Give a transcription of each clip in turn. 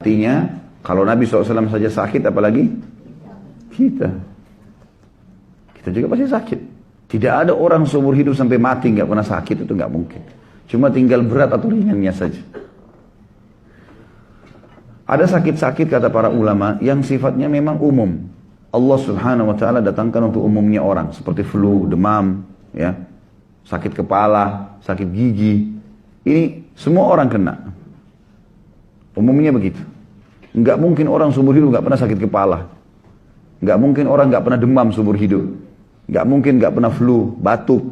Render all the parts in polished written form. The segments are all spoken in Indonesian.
Artinya, kalau Nabi SAW saja sakit, apalagi kita. Kita juga pasti sakit. Tidak ada orang seumur hidup sampai mati nggak pernah sakit, itu nggak mungkin. Cuma tinggal berat atau ringannya saja. Ada sakit-sakit kata para ulama yang sifatnya memang umum. Allah Subhanahu wa taala datangkan untuk umumnya orang, seperti flu, demam, ya. Sakit kepala, sakit gigi. Ini semua orang kena. Umumnya begitu. Nggak mungkin orang seumur hidup nggak pernah sakit kepala. Nggak mungkin orang nggak pernah demam seumur hidup. Nggak mungkin nggak pernah flu, batuk.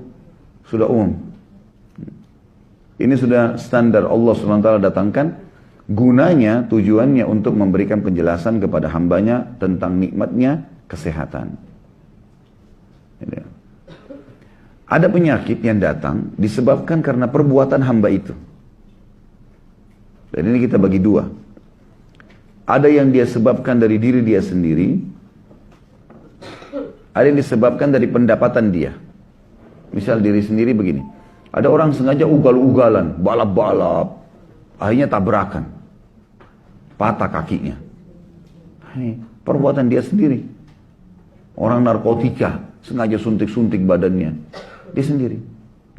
Sudah umum. Ini sudah standar Allah Subhanahu wa taala datangkan. Gunanya, tujuannya untuk memberikan penjelasan kepada hambanya tentang nikmatnya kesehatan. Ada penyakit yang datang disebabkan karena perbuatan hamba itu. Dan ini kita bagi dua. Ada yang dia sebabkan dari diri dia sendiri. Ada yang disebabkan dari pendapatan dia. Misal diri sendiri begini. Ada orang sengaja ugal-ugalan, balap-balap. Akhirnya tabrakan. Patah kakinya. Ini perbuatan dia sendiri. Orang narkotika, sengaja suntik-suntik badannya. Dia sendiri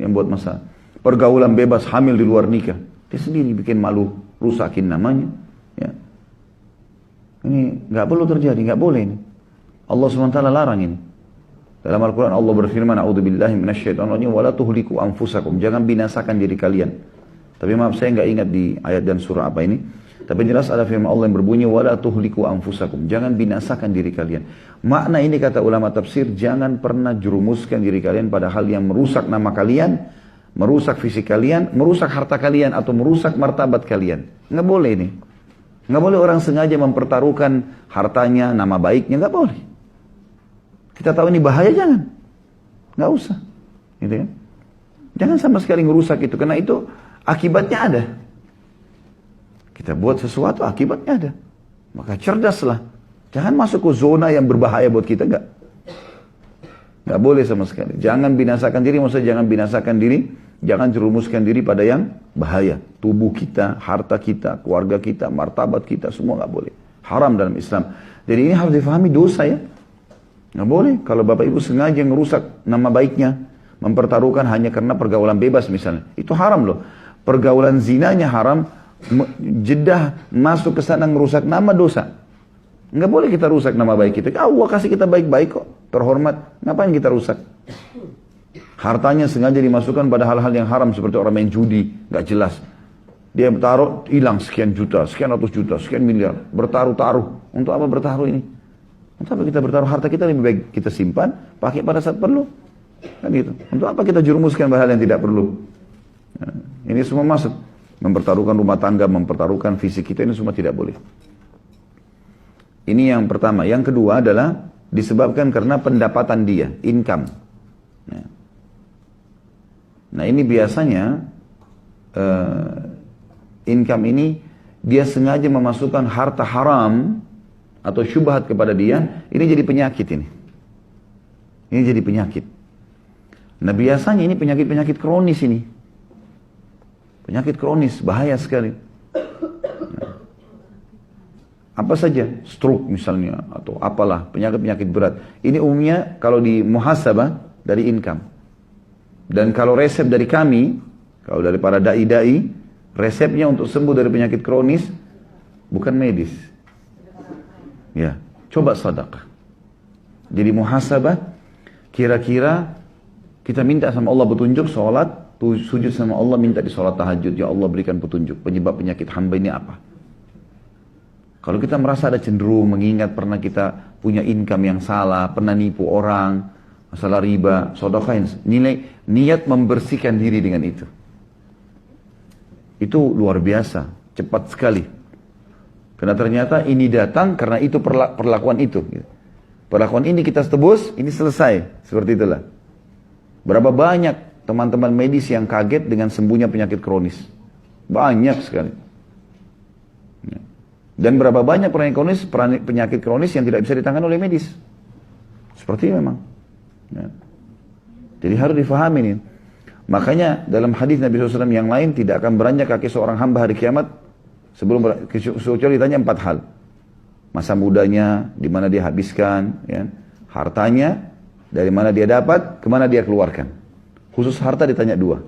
yang buat masalah. Pergaulan bebas, hamil di luar nikah. Dia sendiri bikin malu, rusakin namanya. Ya. Ini nggak perlu terjadi, nggak boleh ini. Allah SWT larang ini. Dalam Al-Quran Allah berfirman, A'udzubillahi minasyaitonirrajim, wa la tuhliku anfusakum. Jangan binasakan diri kalian. Tapi maaf saya nggak ingat di ayat dan surah apa ini. Tapi jelas ada firman Allah yang berbunyi, wa la tuhliku anfusakum. Jangan binasakan diri kalian. Makna ini kata ulama tafsir, jangan pernah jerumuskan diri kalian pada hal yang merusak nama kalian, merusak fisik kalian, merusak harta kalian, atau merusak martabat kalian. Nggak boleh ini. Nggak boleh orang sengaja mempertaruhkan hartanya, nama baiknya, nggak boleh. Kita tahu ini bahaya, jangan. Nggak usah. Gitu ya. Jangan sama sekali ngerusak itu, karena itu akibatnya ada. Kita buat sesuatu, akibatnya ada. Maka cerdaslah. Jangan masuk ke zona yang berbahaya buat kita, enggak. Enggak boleh sama sekali. Jangan binasakan diri, maksudnya jangan binasakan diri, jangan jerumuskan diri pada yang bahaya. Tubuh kita, harta kita, keluarga kita, martabat kita, semua enggak boleh. Haram dalam Islam. Jadi ini harus difahami dosa ya. Enggak boleh. Kalau Bapak Ibu sengaja ngerusak nama baiknya, mempertaruhkan hanya karena pergaulan bebas misalnya. Itu haram loh. Pergaulan zinanya haram, jedah masuk ke sana ngerusak nama, dosa. Nggak boleh kita rusak nama baik kita. Allah kasih kita baik-baik kok, terhormat. Ngapain kita rusak? Hartanya sengaja dimasukkan pada hal-hal yang haram seperti orang main judi, nggak jelas. Dia taruh hilang sekian juta, sekian ratus juta, sekian miliar, bertaruh-taruh. Untuk apa bertaruh ini? Untuk apa kita bertaruh? Harta kita lebih baik kita simpan, pakai pada saat perlu. Kan gitu. Untuk apa kita jerumuskan hal yang tidak perlu? Nah, ini semua masuk. Mempertaruhkan rumah tangga, mempertaruhkan fisik kita, ini semua tidak boleh. Ini yang pertama. Yang kedua adalah disebabkan karena pendapatan dia, income. Nah ini biasanya income ini dia sengaja memasukkan harta haram atau syubhat kepada dia, ini jadi penyakit ini. Ini jadi penyakit. Nah biasanya ini penyakit-penyakit kronis ini. Penyakit kronis, bahaya sekali. Apa saja, stroke misalnya, atau apalah, penyakit-penyakit berat. Ini umumnya kalau di muhasabah dari income. Dan kalau resep dari kami, kalau dari para da'i-da'i, resepnya untuk sembuh dari penyakit kronis, bukan medis. Ya, coba sedekah. Jadi muhasabah, kira-kira kita minta sama Allah petunjuk, sholat, sujud sama Allah, minta di sholat tahajud, ya Allah berikan petunjuk, penyebab penyakit hamba ini apa. Kalau kita merasa ada cenderung, mengingat pernah kita punya income yang salah, pernah nipu orang, masalah riba, sedekahin, niat membersihkan diri dengan itu. Itu luar biasa, cepat sekali. Karena ternyata ini datang karena itu perlakuan itu. Perlakuan ini kita tebus, ini selesai, seperti itulah. Berapa banyak teman-teman medis yang kaget dengan sembuhnya penyakit kronis. Banyak sekali. Dan berapa banyak penyakit kronis yang tidak bisa ditangani oleh medis. Seperti itu memang. Jadi harus difahami ini. Makanya dalam hadis Nabi SAW yang lain, tidak akan beranjak kaki seorang hamba hari kiamat Kecuali ditanya 4 hal. Masa mudanya, di mana dia habiskan, ya. Hartanya, dari mana dia dapat, kemana dia keluarkan. Khusus harta ditanya 2.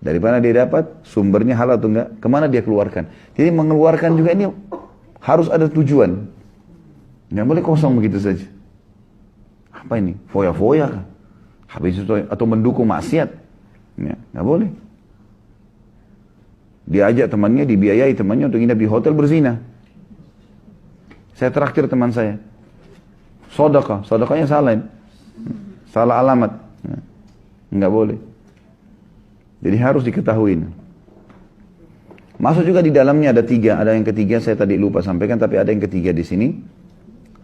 Dari mana dia dapat, sumbernya halal atau enggak, kemana dia keluarkan. Jadi mengeluarkan juga ini harus ada tujuan. Nggak boleh kosong begitu saja. Apa ini? Foya-foya kan? Habis itu atau mendukung maksiat. Ya, nggak boleh. Dia ajak temannya, dibiayai temannya untuk nginap di hotel berzina. Saya traktir teman saya. Sodakahnya salah. Salah alamat. Nggak boleh. Jadi harus diketahui. Masuk juga di dalamnya ada 3. Ada yang ketiga saya tadi lupa sampaikan, tapi ada yang ketiga di sini.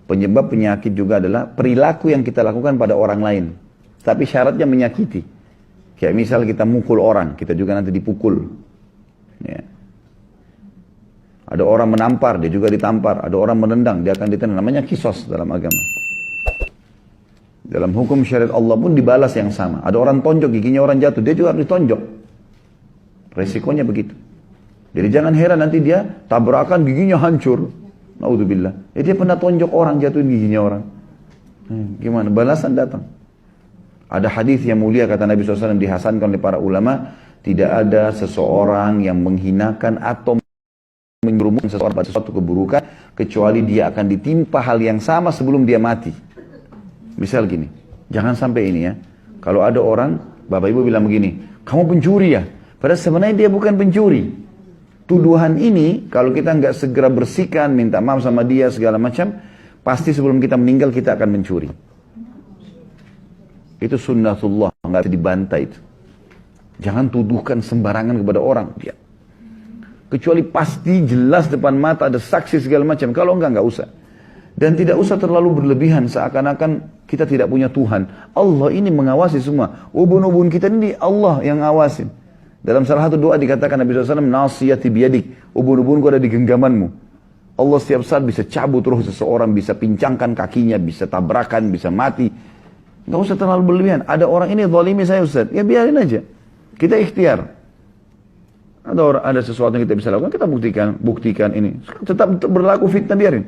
Penyebab penyakit juga adalah perilaku yang kita lakukan pada orang lain. Tapi syaratnya menyakiti. Kayak misal kita mukul orang, kita juga nanti dipukul. Ya. Ada orang menampar, dia juga ditampar. Ada orang menendang, dia akan ditendang. Namanya kisos dalam agama. Dalam hukum syariat Allah pun dibalas yang sama. Ada orang tonjok, giginya orang jatuh, dia juga harus ditonjok. Resikonya begitu. Jadi jangan heran nanti dia tabrakan giginya hancur. Naudzubillah. Dia pernah tonjok orang, jatuhin giginya orang. Gimana? Balasan datang. Ada hadis yang mulia kata Nabi SAW dihasankan oleh para ulama. Tidak ada seseorang yang menghinakan atau menyerumuskan seseorang pada suatu keburukan. Kecuali dia akan ditimpa hal yang sama sebelum dia mati. Misal gini, jangan sampai ini ya. Kalau ada orang, bapak ibu bilang begini, kamu pencuri ya? Padahal sebenarnya dia bukan pencuri. Tuduhan ini, kalau kita nggak segera bersihkan, minta maaf sama dia segala macam, pasti sebelum kita meninggal kita akan mencuri. Itu sunnatullah, nggak bisa dibantai itu. Jangan tuduhkan sembarangan kepada orang. Dia. Kecuali pasti jelas depan mata ada saksi segala macam. Kalau nggak usah. Dan tidak usah terlalu berlebihan seakan-akan kita tidak punya Tuhan. Allah ini mengawasi semua. Ubun-ubun kita ini Allah yang ngawasin. Dalam salah satu doa dikatakan Nabi SAW, nasiyati biyadik. Ubun-ubunku ada di genggamanmu. Allah setiap saat bisa cabut roh seseorang, bisa pincangkan kakinya, bisa tabrakan, bisa mati. Nggak usah terlalu berlebihan. Ada orang ini zalimi saya Ustaz. Ya biarin aja. Kita ikhtiar. Ada sesuatu yang kita bisa lakukan, kita buktikan ini. Tetap berlaku fitnah, biarin.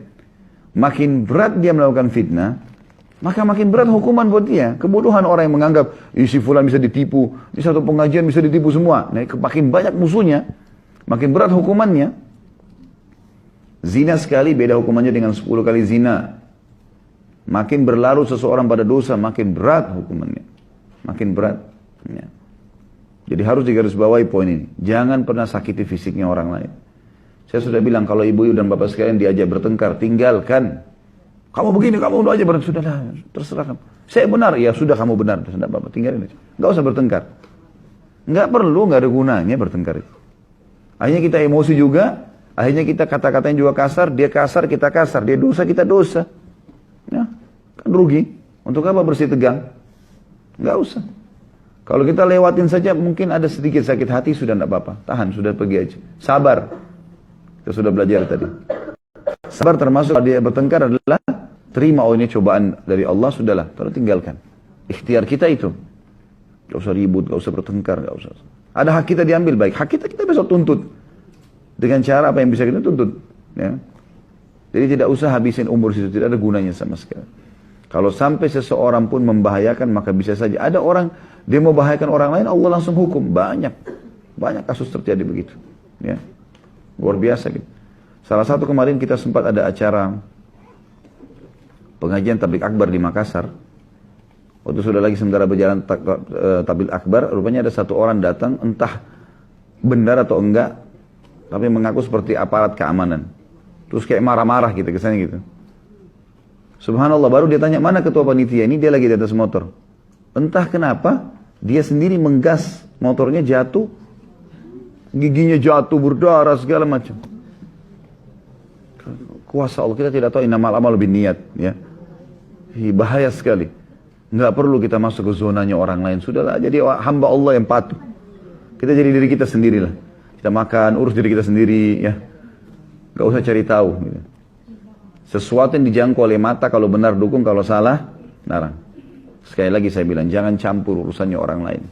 Makin berat dia melakukan fitnah, maka makin berat hukuman buat dia. Kebodohan orang yang menganggap, si fulan bisa ditipu, di satu pengajian bisa ditipu semua. Nah, makin banyak musuhnya, makin berat hukumannya. Zina sekali beda hukumannya dengan 10 kali zina. Makin berlarut seseorang pada dosa, makin berat hukumannya. Makin berat. Ya. Jadi harus digarisbawahi poin ini. Jangan pernah sakiti fisiknya orang lain. Saya sudah bilang kalau ibu dan bapak sekalian diajak bertengkar, tinggalkan. Kamu begini, kamu udah aja bertengkar. Sudahlah, terserah kamu. Saya benar, ya sudah kamu benar. Sudah bapak, tinggalin aja. Nggak usah bertengkar. Nggak perlu, nggak ada gunanya bertengkar itu. Akhirnya kita emosi juga, akhirnya kita kata-katanya juga kasar, dia kasar, kita kasar. Dia dosa, kita dosa. Ya, kan rugi. Untuk apa bersih tegang? Nggak usah. Kalau kita lewatin saja, mungkin ada sedikit sakit hati, sudah nggak apa-apa. Tahan, sudah pergi aja. Sabar. Kita sudah belajar tadi. Sabar termasuk dia bertengkar adalah terima, oh ini cobaan dari Allah, sudahlah, terus tinggalkan. Ikhtiar kita itu. Gak usah ribut, gak usah bertengkar, gak usah. Ada hak kita diambil baik, hak kita besok tuntut. Dengan cara apa yang bisa kita tuntut. Ya. Jadi tidak usah habisin umur situ, tidak ada gunanya sama sekali. Kalau sampai seseorang pun membahayakan, maka bisa saja. Ada orang, dia mau membahayakan orang lain, Allah langsung hukum. Banyak kasus terjadi begitu. Ya. Luar biasa gitu. Salah satu kemarin kita sempat ada acara pengajian tabligh akbar di Makassar. Waktu sudah lagi sementara berjalan tabligh akbar, rupanya ada satu orang datang, entah benar atau enggak, tapi mengaku seperti aparat keamanan. Terus kayak marah-marah gitu, kesannya gitu. Subhanallah, baru dia tanya, mana ketua panitia ini? Dia lagi di atas motor. Entah kenapa, dia sendiri menggas motornya, jatuh, giginya jatuh, berdarah, segala macam. Kuasa Allah, kita tidak tahu innamal amal binniat, ya. Bahaya sekali. Nggak perlu kita masuk ke zonanya orang lain. Sudahlah, jadi hamba Allah yang patuh. Kita jadi diri kita sendirilah. Kita makan, urus diri kita sendiri, ya. Nggak usah cari tahu. Gitu. Sesuatu yang dijangkau oleh mata, kalau benar dukung, kalau salah, larang. Sekali lagi saya bilang, jangan campur urusannya orang lain.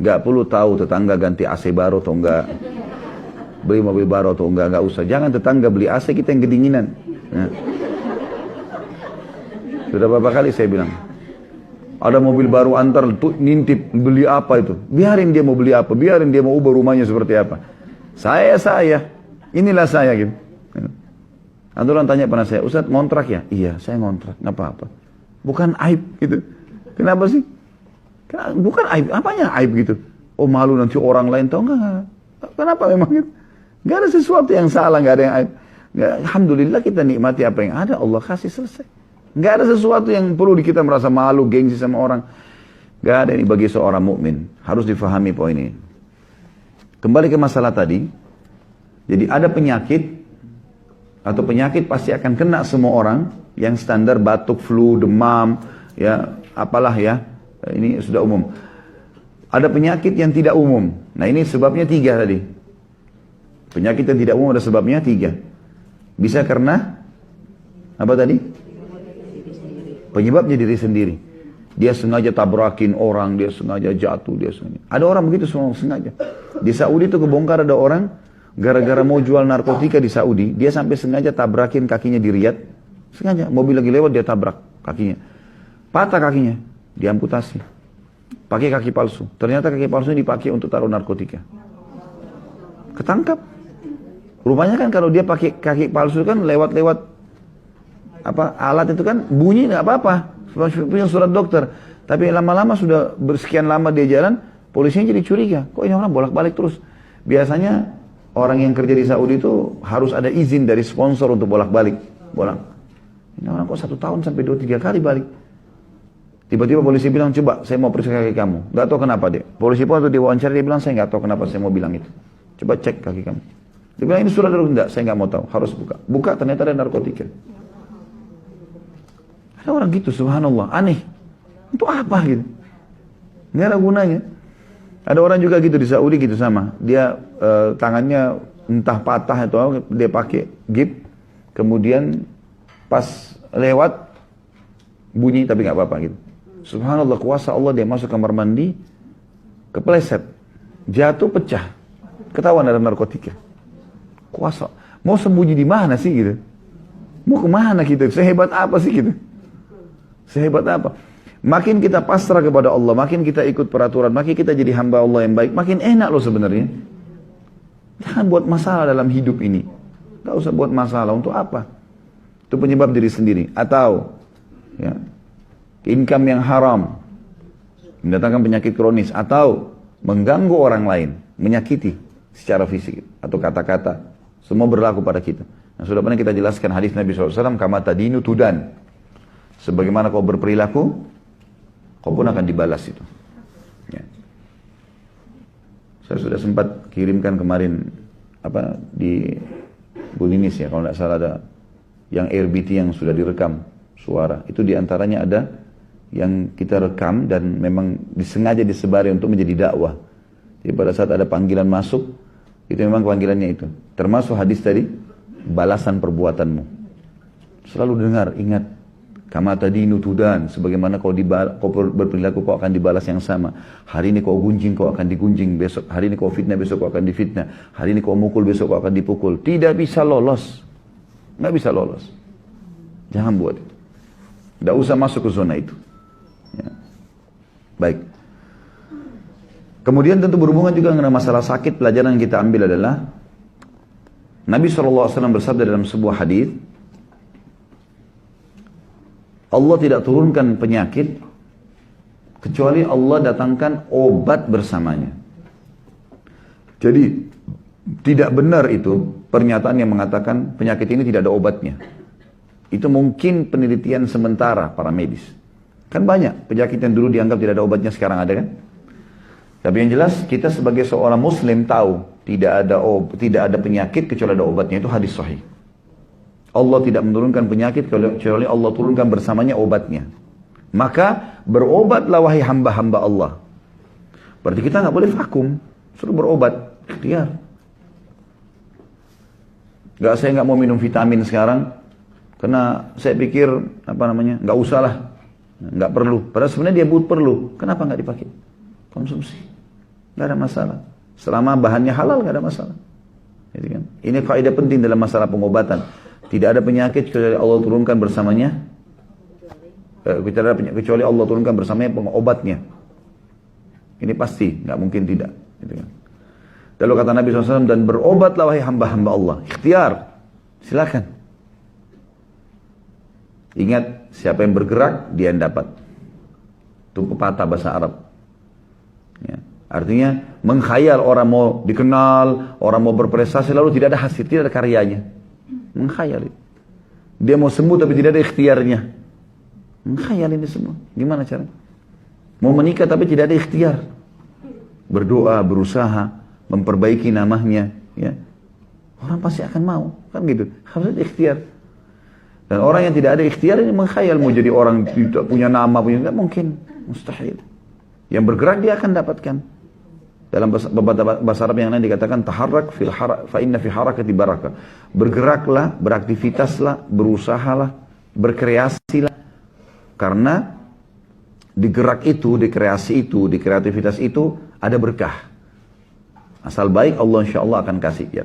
Nggak perlu tahu tetangga ganti AC baru atau enggak. beli mobil baru atau enggak usah. Jangan tetangga beli AC, kita yang kedinginan. Ya. Sudah berapa kali saya bilang, ada mobil baru antar tuh nintip beli apa itu, biarin dia mau beli apa, biarin dia mau ubah rumahnya seperti apa. Inilah saya gitu. Ada orang tanya pada saya, Ustaz ngontrak ya? Iya, saya ngontrak, nggak apa-apa. Bukan aib gitu. Kenapa sih? Bukan aib, apanya aib gitu? Oh malu nanti orang lain tahu enggak? Kenapa memang gitu? Nggak ada sesuatu yang salah, nggak ada yang aib. Nggak, alhamdulillah kita nikmati apa yang ada, Allah kasih selesai. Nggak ada sesuatu yang perlu kita merasa malu, gengsi sama orang. Nggak ada ini bagi seorang mukmin. Harus difahami poin ini. Kembali ke masalah tadi. Jadi ada penyakit atau penyakit pasti akan kena semua orang yang standar batuk, flu, demam, ya apalah ya. Ini sudah umum. Ada penyakit yang tidak umum. Nah ini sebabnya 3 tadi. Penyakit yang tidak umum ada sebabnya 3. Bisa karena apa tadi? Penyebabnya diri sendiri. Dia sengaja tabrakin orang, dia sengaja jatuh, dia sengaja. Ada orang begitu semua sengaja. Di Saudi itu kebongkar ada orang gara-gara mau jual narkotika di Saudi, dia sampai sengaja tabrakin kakinya di Riyadh. Sengaja, mobil lagi lewat dia tabrak kakinya. Patah kakinya, diamputasi. Pakai kaki palsu. Ternyata kaki palsunya dipakai untuk taruh narkotika. Ketangkap. Rupanya kan kalau dia pakai kaki palsu kan lewat-lewat alat itu kan bunyi nggak apa-apa, punya surat dokter. Tapi lama-lama sudah bersekian lama dia jalan, polisinya jadi curiga. Kok ini orang bolak-balik terus? Biasanya orang yang kerja di Saudi itu harus ada izin dari sponsor untuk bolak-balik. Ini orang kok 1 tahun sampai 2-3 kali balik. Tiba-tiba polisi bilang, coba saya mau periksa kaki kamu. Gak tahu kenapa dia. Polisi pun waktu diwawancara dia bilang, saya gak tahu kenapa saya mau bilang itu. Coba cek kaki kamu. Dia bilang, ini surat dokter. Enggak, saya gak mau tahu. Harus buka. Buka, ternyata ada narkotika. Ada orang gitu, subhanallah. Aneh. Untuk apa gitu? Nggak ada gunanya. Ada orang juga gitu di Saudi gitu sama. Dia tangannya entah patah atau dia pakai gip. Kemudian pas lewat bunyi tapi nggak apa-apa gitu. Subhanallah, kuasa Allah, dia masuk kamar mandi, kepleset, jatuh pecah, ketahuan ada narkotika. Kuasa, mau sembunyi di mana sih gitu? Mau kemana gitu? Sehebat apa sih gitu? Sehebat apa? Makin kita pasrah kepada Allah, makin kita ikut peraturan, makin kita jadi hamba Allah yang baik, makin enak loh sebenarnya. Jangan buat masalah dalam hidup ini. Gak usah buat masalah, untuk apa? Itu penyebab diri sendiri. Atau ya, income yang haram, mendatangkan penyakit kronis, atau mengganggu orang lain, menyakiti secara fisik atau kata-kata, semua berlaku pada kita. Nah, sudah pernah kita jelaskan hadis Nabi SAW, kama tadinu tudan. Sebagaimana kau berperilaku, kau pun akan dibalas itu. Ya. Saya sudah sempat kirimkan kemarin di Bulinis ya, kalau tidak salah ada yang RBT yang sudah direkam suara. Itu diantaranya ada yang kita rekam dan memang disengaja disebari untuk menjadi dakwah. Jadi pada saat ada panggilan masuk, itu memang panggilannya itu. Termasuk hadis tadi, balasan perbuatanmu. Selalu dengar, ingat, kama tadinu tudan, sebagaimana kau berperilaku kau akan dibalas yang sama. Hari ini kau gunjing, kau akan digunjing. Besok hari ini kau fitnah, besok kau akan difitnah. Hari ini kau mukul, besok kau akan dipukul. Tidak bisa lolos. Nggak bisa lolos. Jangan buat itu. Tidak usah masuk ke zona itu. Ya. Baik. Kemudian tentu berhubungan juga dengan masalah sakit. Pelajaran yang kita ambil adalah Nabi SAW bersabda dalam sebuah hadis, Allah tidak turunkan penyakit kecuali Allah datangkan obat bersamanya. Jadi tidak benar itu pernyataan yang mengatakan penyakit ini tidak ada obatnya. Itu mungkin penelitian sementara para medis. Kan banyak penyakit yang dulu dianggap tidak ada obatnya sekarang ada kan? Tapi yang jelas kita sebagai seorang muslim tahu tidak ada penyakit kecuali ada obatnya, itu hadis sahih. Allah tidak menurunkan penyakit kecuali Allah turunkan bersamanya obatnya. Maka berobatlah wahai hamba-hamba Allah. Berarti kita nggak boleh vakum, suruh berobat, ikhtiar. Saya nggak mau minum vitamin sekarang karena saya pikir nggak usah lah, nggak perlu. Padahal sebenarnya dia perlu. Kenapa nggak dipakai? Konsumsi, nggak ada masalah. Selama bahannya halal nggak ada masalah. Gitu kan? Ini kaidah penting dalam masalah pengobatan. Tidak ada penyakit kecuali Allah turunkan bersamanya. Tidak ada penyakit kecuali Allah turunkan bersamanya pengobatnya. Ini pasti, nggak mungkin tidak. Gitu kan? Lalu kata Nabi SAW, dan berobatlah wahai hamba-hamba Allah. Ikhtiar, silakan. Ingat, siapa yang bergerak, dia yang dapat. Itu pepatah bahasa Arab. Ya. Artinya, mengkhayal orang mau dikenal, orang mau berprestasi, lalu tidak ada hasil, tidak ada karyanya. Mengkhayal. Dia mau sembuh tapi tidak ada ikhtiarnya. Mengkhayal ini semua. Gimana caranya? Mau menikah tapi tidak ada ikhtiar. Berdoa, berusaha, memperbaiki namanya. Ya. Orang pasti akan mau. Kan gitu. Harus ada ikhtiar. Dan orang yang tidak ada ikhtiar ini mengkhayal mau jadi orang tidak punya nama, punya, nggak mungkin, mustahil. Yang bergerak dia akan dapatkan. Dalam bahasa Arab yang lain dikatakan taharrak fil fa inna fi harakati barakah. Bergeraklah, beraktivitaslah, berusahalah, berkreasilah. Karena di gerak itu, di kreasi itu, di kreativitas itu ada berkah. Asal baik Allah insya Allah akan kasih ya.